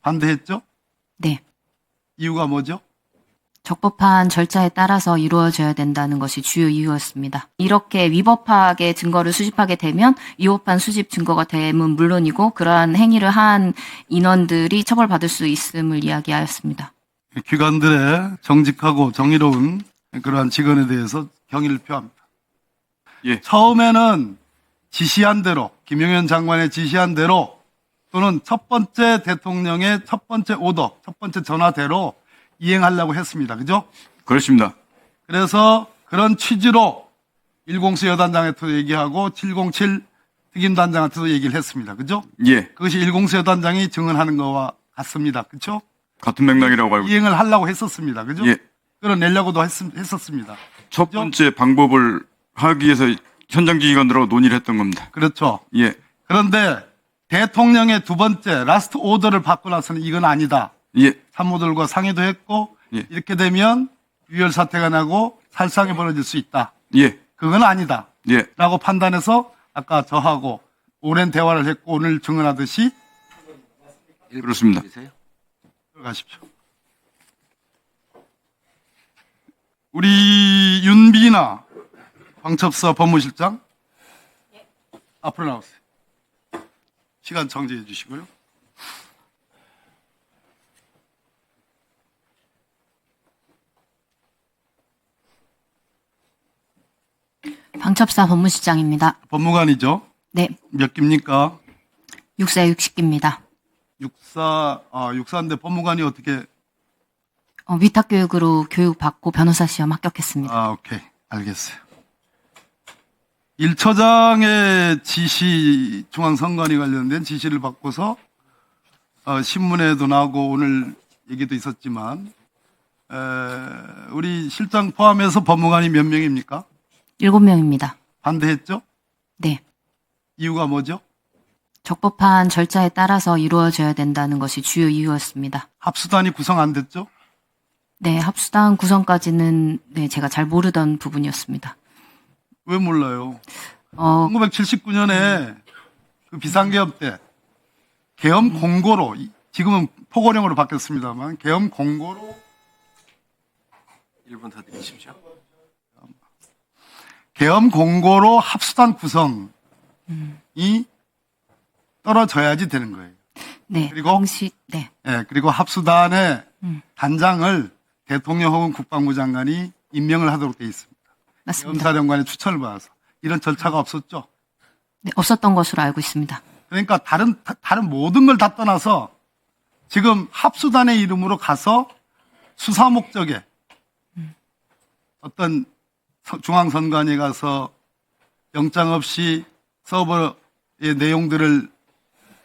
반대했죠? 네. 이유가 뭐죠? 적법한 절차에 따라서 이루어져야 된다는 것이 주요 이유였습니다. 이렇게 위법하게 증거를 수집하게 되면 위법한 수집 증거가 됨은 물론이고 그러한 행위를 한 인원들이 처벌받을 수 있음을 이야기하였습니다. 기관들의 정직하고 정의로운 그러한 직원에 대해서 경의를 표합니다. 예. 처음에는 지시한 대로, 김용현 장관의 지시한 대로 또는 첫 번째 대통령의 첫 번째 오더, 첫 번째 전화대로 이행하려고 했습니다. 그죠? 그렇습니다. 그래서 그런 취지로 104 여단장한테도 얘기하고 707 특임단장한테도 얘기를 했습니다. 그죠? 예. 그것이 104 여단장이 증언하는 거와 같습니다. 그렇죠? 같은 맥락이라고 알고 있습니다. 이행을 하려고 했었습니다. 그죠? 예. 끌어내려고도 했었습니다. 첫 번째 방법을 하기 위해서 현장 지휘관들하고 논의를 했던 겁니다. 그렇죠. 예. 그런데 대통령의 두 번째 라스트 오더를 받고 나서는 이건 아니다. 예. 참모들과 상의도 했고 예. 이렇게 되면 유혈 사태가 나고 살상이 벌어질 수 있다. 예. 그건 아니다. 예. 라고 판단해서 아까 저하고 오랜 대화를 했고 오늘 증언하듯이 그렇습니다. 들어가십시오. 우리 윤비나 황첩사 법무실장 앞으로 나오세요. 시간 정지해 주시고요. 방첩사 법무실장입니다. 법무관이죠. 네. 몇 기입니까? 6세 60기입니다. 육사인데 법무관이 어떻게? 위탁교육으로 교육받고 변호사 시험 합격했습니다. 오케이. 알겠어요. 1처장의 지시, 중앙선관위 관련된 지시를 받고서 신문에도 나오고 오늘 얘기도 있었지만 우리 실장 포함해서 법무관이 몇 명입니까? 7명입니다. 반대했죠? 네. 이유가 뭐죠? 적법한 절차에 따라서 이루어져야 된다는 것이 주요 이유였습니다. 합수단이 구성 안 됐죠? 네, 합수당 구성까지는 제가 잘 모르던 부분이었습니다. 왜 몰라요? 어, 1979년에 그 비상계엄 때 계엄 공고로 지금은 포고령으로 바뀌었습니다만 계엄 공고로 1분 더 드리십시오. 계엄 공고로 합수단 구성이 떨어져야지 되는 거예요. 네, 그리고 네, 그리고 합수단의 단장을 대통령 혹은 국방부 장관이 임명을 하도록 되어 있습니다. 맞습니다. 계엄사령관의 추천을 받아서 이런 절차가 없었죠. 네, 없었던 것으로 알고 있습니다. 그러니까 다른 모든 걸 다 떠나서 지금 합수단의 이름으로 가서 수사 목적에 어떤 중앙선관위에 가서 영장 없이 서버의 내용들을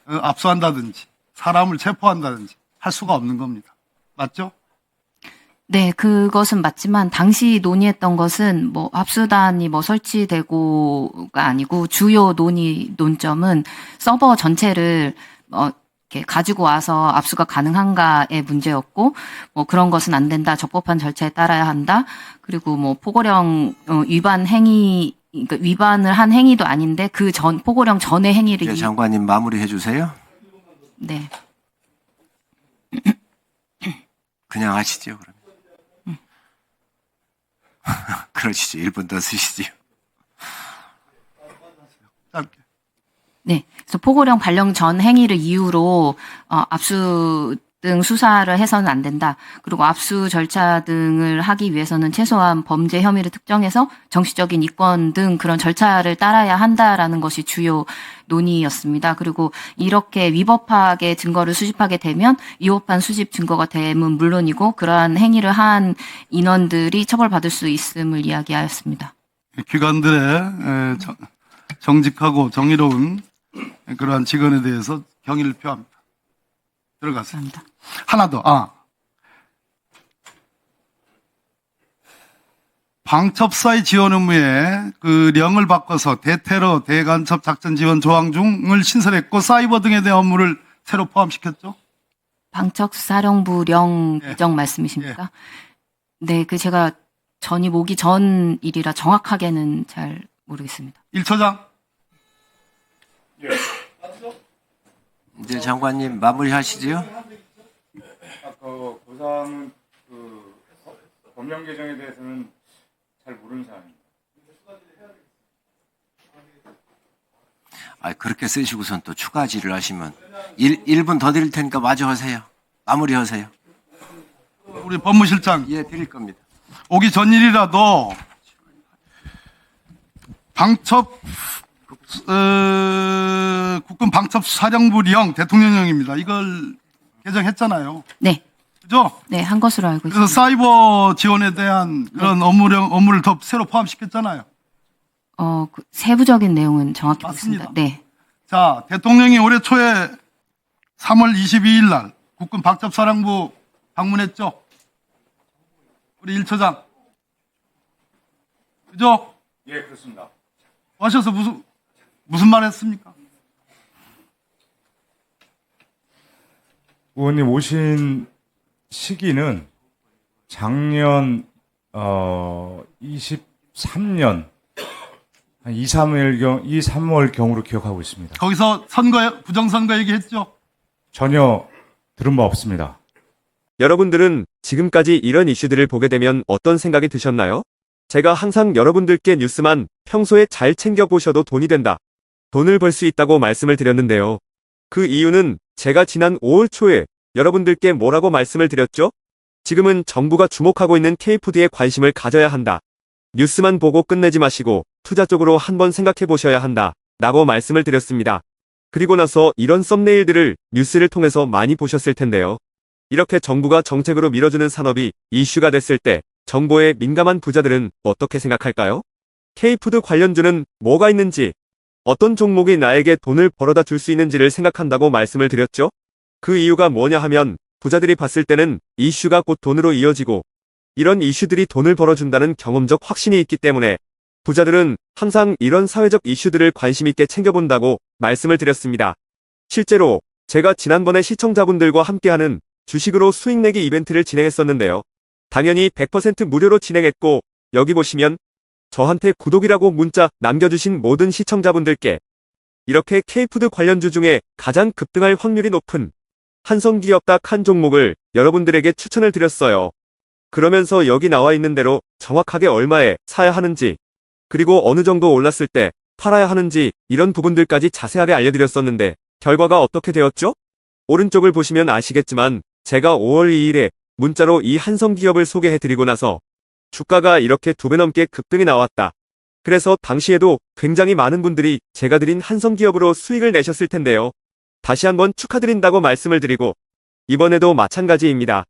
압수한다든지 사람을 체포한다든지 할 수가 없는 겁니다. 맞죠? 네, 그것은 맞지만 당시 논의했던 것은 합수단이 설치되고가 아니고 주요 논점은 서버 전체를 이렇게 가지고 와서 압수가 가능한가의 문제였고 그런 것은 안 된다. 적법한 절차에 따라야 한다. 그리고 포고령 위반 행위 그러니까 위반을 한 행위도 아닌데 그 전 포고령 전의 행위를 네, 장관님 마무리해 주세요. 네. 그냥 하시죠, 그러면. 그러시죠. 1분 더 쓰시죠. 짧게. 네. 그래서 포고령 발령 전 행위를 이유로 압수 등 수사를 해서는 안 된다. 그리고 압수 절차 등을 하기 위해서는 최소한 범죄 혐의를 특정해서 정치적인 이권 등 그런 절차를 따라야 한다라는 것이 주요 논의였습니다. 그리고 이렇게 위법하게 증거를 수집하게 되면 위법한 수집 증거가 됨은 물론이고 그러한 행위를 한 인원들이 처벌받을 수 있음을 이야기하였습니다. 기관들의 정직하고 정의로운 그러한 직원에 대해서 경의를 표합니다. 들어가세요. 감사합니다. 하나 더. 방첩사의 지원 의무에 그 령을 바꿔서 대테러, 대간첩 작전 지원 조항 중을 신설했고 사이버 등에 대한 업무를 새로 포함시켰죠. 방첩사령부령 개정 말씀이십니까? 네, 제가 전입 오기 전 일이라 정확하게는 잘 모르겠습니다. 1처장. 이제 장관님 마무리하시지요. 변경 개정에 대해서는 잘 모르는 사람입니다. 그렇게 쓰시고선 또 추가질을 하시면 1분 더 드릴 테니까 마저 하세요. 마무리하세요. 우리 법무실장 예, 드릴 겁니다. 오기 전일이라도 국군 방첩사령부령 대통령령입니다. 이걸 개정했잖아요. 네. 그죠? 네, 한 것으로 알고 그래서 있습니다. 사이버 지원에 대한 그런 업무를 더 새로 포함시켰잖아요. 그 세부적인 내용은 정확히 맞습니다. 모르겠습니다. 네. 자, 대통령이 올해 초에 3월 22일 날 국군 방첩사령부 방문했죠. 우리 1처장. 그죠? 예, 그렇습니다. 와셔서 무슨 말 했습니까? 의원님 오신 시기는 작년 23년 한 2, 3월 경으로 기억하고 있습니다. 거기서 부정선거 얘기했죠? 전혀 들은 바 없습니다. 여러분들은 지금까지 이런 이슈들을 보게 되면 어떤 생각이 드셨나요? 제가 항상 여러분들께 뉴스만 평소에 잘 챙겨보셔도 돈이 된다. 돈을 벌 수 있다고 말씀을 드렸는데요. 그 이유는 제가 지난 5월 초에 여러분들께 뭐라고 말씀을 드렸죠? 지금은 정부가 주목하고 있는 K푸드에 관심을 가져야 한다. 뉴스만 보고 끝내지 마시고 투자 쪽으로 한번 생각해 보셔야 한다. 라고 말씀을 드렸습니다. 그리고 나서 이런 썸네일들을 뉴스를 통해서 많이 보셨을 텐데요. 이렇게 정부가 정책으로 밀어주는 산업이 이슈가 됐을 때 정보에 민감한 부자들은 어떻게 생각할까요? K푸드 관련주는 뭐가 있는지, 어떤 종목이 나에게 돈을 벌어다 줄 수 있는지를 생각한다고 말씀을 드렸죠? 그 이유가 뭐냐 하면 부자들이 봤을 때는 이슈가 곧 돈으로 이어지고 이런 이슈들이 돈을 벌어준다는 경험적 확신이 있기 때문에 부자들은 항상 이런 사회적 이슈들을 관심 있게 챙겨본다고 말씀을 드렸습니다. 실제로 제가 지난번에 시청자분들과 함께하는 주식으로 수익 내기 이벤트를 진행했었는데요. 당연히 100% 무료로 진행했고 여기 보시면 저한테 구독이라고 문자 남겨주신 모든 시청자분들께 이렇게 K푸드 관련주 중에 가장 급등할 확률이 높은 한성기업 딱 한 종목을 여러분들에게 추천을 드렸어요. 그러면서 여기 나와 있는 대로 정확하게 얼마에 사야 하는지, 그리고 어느 정도 올랐을 때 팔아야 하는지 이런 부분들까지 자세하게 알려드렸었는데 결과가 어떻게 되었죠? 오른쪽을 보시면 아시겠지만 제가 5월 2일에 문자로 이 한성기업을 소개해드리고 나서 주가가 이렇게 2배 넘게 급등이 나왔다. 그래서 당시에도 굉장히 많은 분들이 제가 드린 한성기업으로 수익을 내셨을 텐데요. 다시 한번 축하드린다고 말씀을 드리고 이번에도 마찬가지입니다.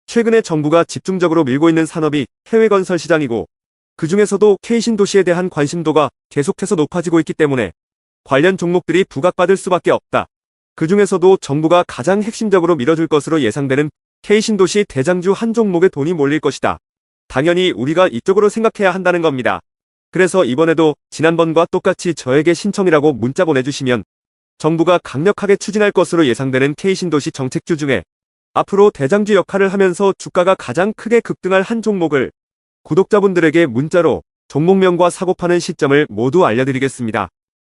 최근에 정부가 집중적으로 밀고 있는 산업이 해외 건설 시장이고 그 중에서도 K신도시에 대한 관심도가 계속해서 높아지고 있기 때문에 관련 종목들이 부각받을 수밖에 없다. 그 중에서도 정부가 가장 핵심적으로 밀어줄 것으로 예상되는 K신도시 대장주 한 종목에 돈이 몰릴 것이다. 당연히 우리가 이쪽으로 생각해야 한다는 겁니다. 그래서 이번에도 지난번과 똑같이 저에게 신청이라고 문자 보내주시면 정부가 강력하게 추진할 것으로 예상되는 K신도시 정책주 중에 앞으로 대장주 역할을 하면서 주가가 가장 크게 급등할 한 종목을 구독자분들에게 문자로 종목명과 사고파는 시점을 모두 알려드리겠습니다.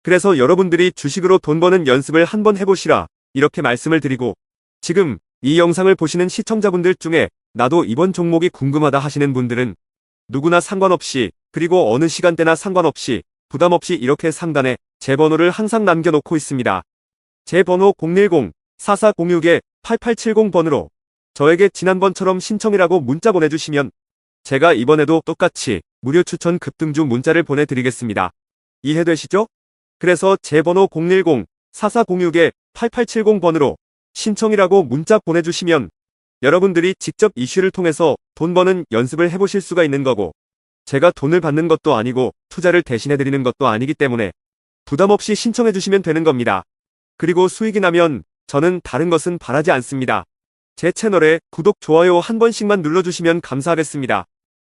그래서 여러분들이 주식으로 돈 버는 연습을 한번 해보시라 이렇게 말씀을 드리고 지금 이 영상을 보시는 시청자분들 중에 나도 이번 종목이 궁금하다 하시는 분들은 누구나 상관없이 그리고 어느 시간대나 상관없이 부담없이 이렇게 상단에 제 번호를 항상 남겨놓고 있습니다. 제 번호 010-4406-8870번으로 저에게 지난번처럼 신청이라고 문자 보내주시면 제가 이번에도 똑같이 무료 추천 급등주 문자를 보내드리겠습니다. 이해되시죠? 그래서 제 번호 010-4406-8870번으로 신청이라고 문자 보내주시면 여러분들이 직접 이슈를 통해서 돈 버는 연습을 해보실 수가 있는 거고 제가 돈을 받는 것도 아니고 투자를 대신해드리는 것도 아니기 때문에 부담없이 신청해주시면 되는 겁니다. 그리고 수익이 나면 저는 다른 것은 바라지 않습니다. 제 채널에 구독, 좋아요 한 번씩만 눌러주시면 감사하겠습니다.